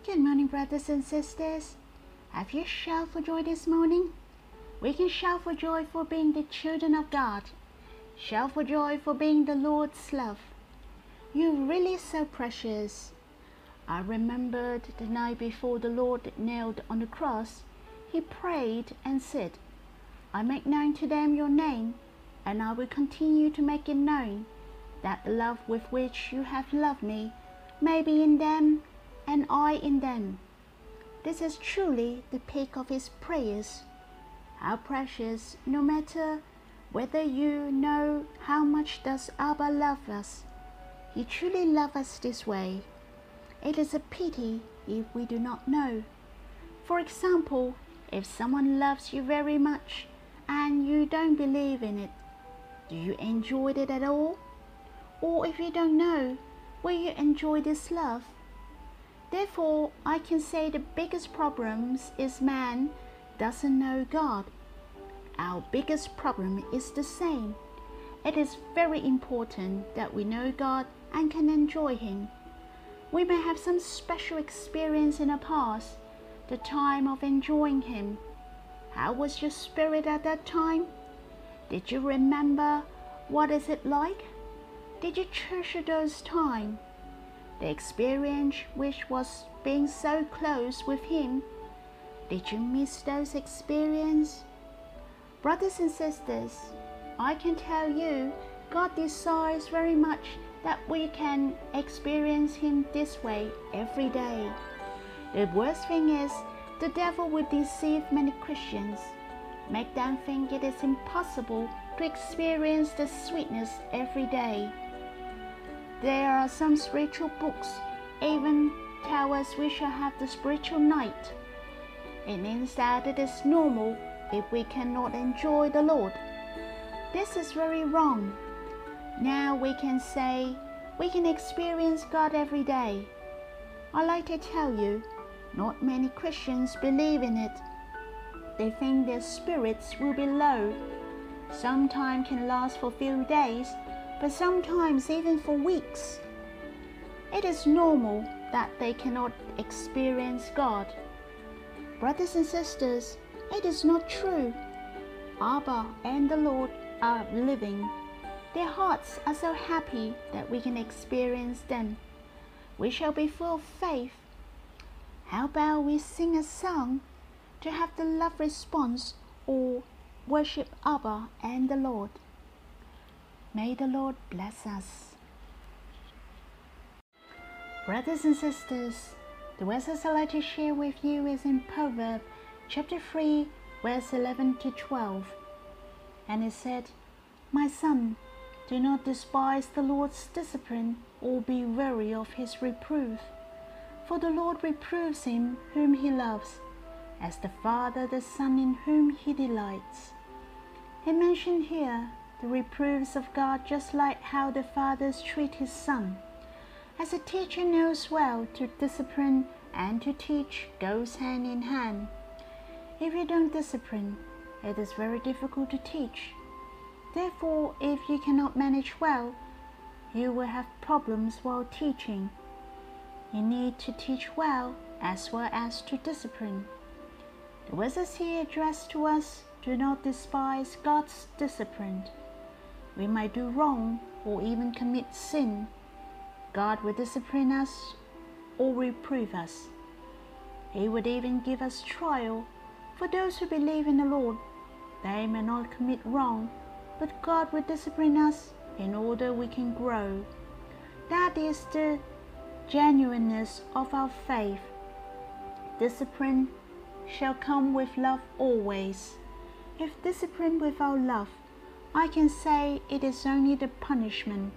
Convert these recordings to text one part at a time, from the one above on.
Good morning, brothers and sisters. Have you shouted for joy this morning? We can shout for joy for being the children of God. Shout for joy for being the Lord's love. You're really so precious. I remembered the night before the Lord nailed on the cross, He prayed and said, I make known to them your name, and I will continue to make it known, that the love with which you have loved me may be in them, and I in them. This is truly the peak of His prayers. How precious, no matter whether you know how much does Abba love us. He truly loves us this way. It is a pity if we do not know. For example, if someone loves you very much and you don't believe in it, do you enjoy it at all? Or if you don't know, will you enjoy this love? Therefore, I can say the biggest problem is man doesn't know God. Our biggest problem is the same. It is very important that we know God and can enjoy Him. We may have some special experience in the past, the time of enjoying Him. How was your spirit at that time? Did you remember what is it like? Did you treasure those times? The experience which was being so close with Him. Did you miss those experiences? Brothers and sisters, I can tell you, God desires very much that we can experience Him this way every day. The worst thing is, the devil will deceive many Christians, make them think it is impossible to experience the sweetness every day. There are some spiritual books even tell us we shall have the spiritual night. It means that it is normal if we cannot enjoy the Lord. This is very wrong. Now we can say we can experience God every day. I like to tell you, not many Christians believe in it. They think their spirits will be low. Sometimes can last for a few days, but sometimes even for weeks. It is normal that they cannot experience God. Brothers and sisters, it is not true. Abba and the Lord are living. Their hearts are so happy that we can experience them. We shall be full of faith. How about we sing a song to have the love response or worship Abba and the Lord? May the Lord bless us. Brothers and sisters, the verses I'd like to share with you is in Proverbs chapter 3, verse 11 to 12. And it said, My son, do not despise the Lord's discipline, or be weary of His reproof. For the Lord reproves him whom He loves, as the father the son in whom He delights. He mentioned here the reproofs of God, just like how the fathers treat His son. As a teacher knows well, to discipline and to teach goes hand in hand. If you don't discipline, it is very difficult to teach. Therefore, if you cannot manage well, you will have problems while teaching. You need to teach well as well as to discipline. The verses here addressed to us, do not despise God's discipline. We might do wrong or even commit sin. God will discipline us or reprove us. He would even give us trial. For those who believe in the Lord, they may not commit wrong, but God will discipline us in order we can grow. That is the genuineness of our faith. Discipline shall come with love always. If discipline without love, I can say it is only the punishment.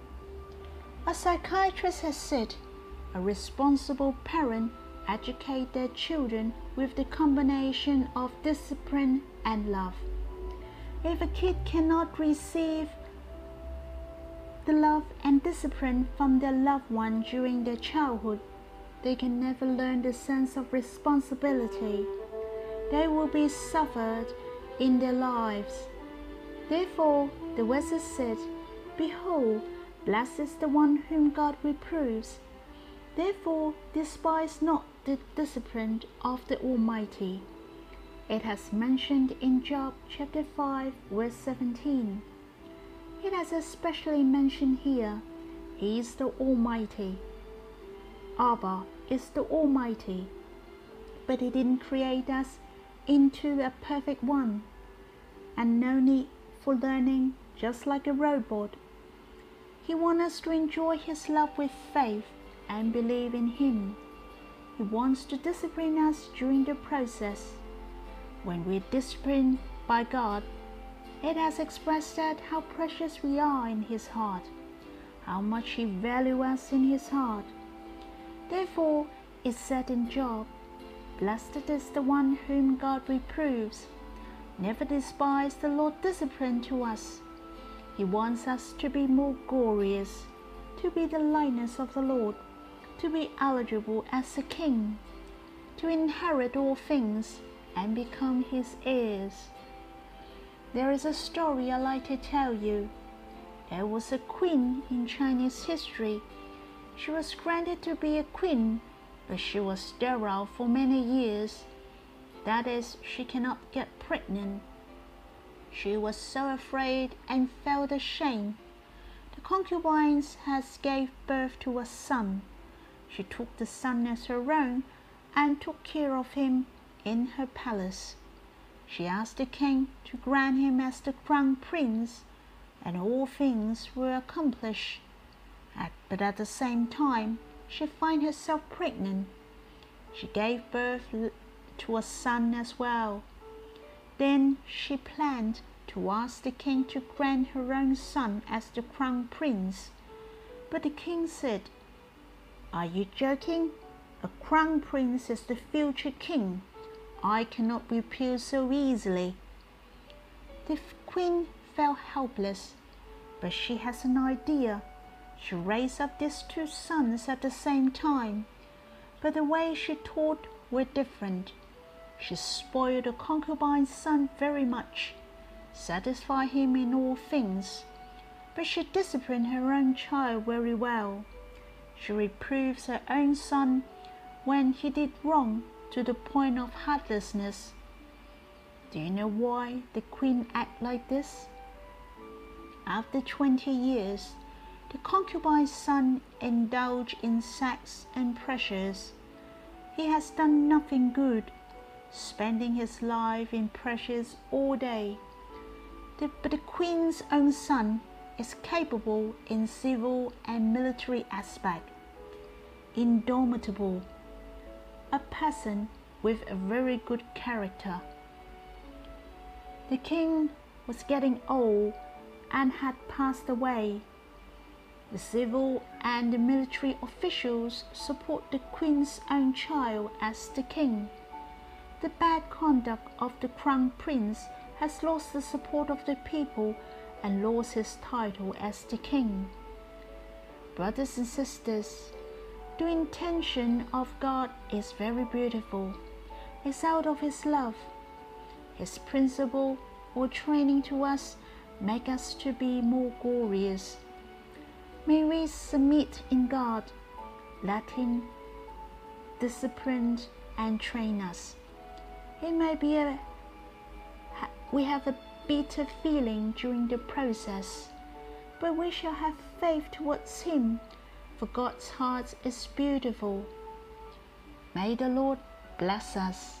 A psychiatrist has said, a responsible parent educates their children with the combination of discipline and love. If a kid cannot receive the love and discipline from their loved one during their childhood, they can never learn the sense of responsibility. They will be suffered in their lives. Therefore, the verses said, Behold, blessed is the one whom God reproves. Therefore, despise not the discipline of the Almighty. It has mentioned in Job chapter 5 verse 17. It has especially mentioned here, He is the Almighty. Abba is the Almighty, but He didn't create us into a perfect one, and no need for learning just like a robot. He wants us to enjoy His love with faith and believe in Him. He wants to discipline us during the process. When we're disciplined by God, it has expressed that how precious we are in His heart, how much He values us in His heart. Therefore, it said in Job, "Blessed is the one whom God reproves." Never despise the Lord's discipline to us. He wants us to be more glorious, to be the likeness of the Lord, to be eligible as a king, to inherit all things and become His heirs. There is a story I like to tell you. There was a queen in Chinese history. She was granted to be a queen, but she was sterile for many years. That is, she cannot get pregnant. She was so afraid and felt ashamed. The concubines has gave birth to a son. She took the son as her own and took care of him in her palace. She asked the king to grant him as the crown prince, and all things were accomplished. But at the same time, she found herself pregnant. She gave birth to a son as well. Then she planned to ask the king to grant her own son as the crown prince. But the king said, "Are you joking? A crown prince is the future king. I cannot refuse so easily." The queen felt helpless, but she has an idea. She raised up these two sons at the same time, but the way she taught were different. She spoiled the concubine's son very much, satisfied him in all things, but she disciplined her own child very well. She reproves her own son when he did wrong to the point of heartlessness. Do you know why the queen acted like this? After 20 years, the concubine's son indulged in sex and pleasures. He has done nothing good, spending his life in pleasures all day. But the queen's own son is capable in civil and military aspect, indomitable, a person with a very good character. The king was getting old and had passed away. The civil and the military officials support the queen's own child as the king. The bad conduct of the crown prince has lost the support of the people and lost his title as the king. Brothers and sisters, the intention of God is very beautiful. It's out of His love. His principle or training to us make us to be more glorious. May we submit in God, let Him discipline and train us. It may be we have a bitter feeling during the process, but we shall have faith towards Him, for God's heart is beautiful. May the Lord bless us.